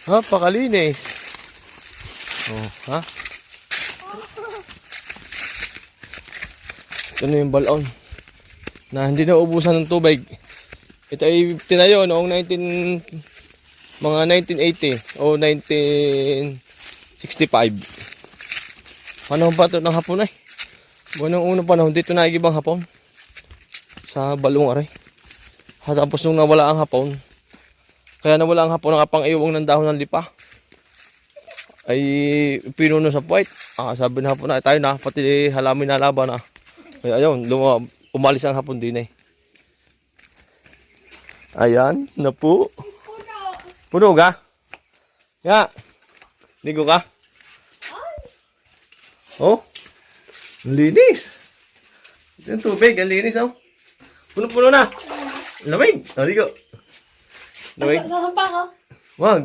Napakalinis. Oh, ha? Ito na yung balon na hindi na ubusan ng tubig. Ito ay tinayo noong mga 1980 o 1965. Panahon pa ito ng hapon ay. Buwan ng unang panahon dito naigibang hapon sa balong aray. Tapos nung nawala ang hapon, kaya nawala ang hapon, nakapang-iwang ng dahon ng lipa ay pinuno sa puwet. Sabi ng hapon na tayo na, pati halamin na laban na. Kaya ayun, umalis ang hapon din eh. Ayan, na po. Puno ka? Ya. Ligo ka? Oh. Ang linis. Ito yung tubig, ang linis oh. Puno-puno na. Lamig. Ligo. Lamig. Sasampa ko. Wag.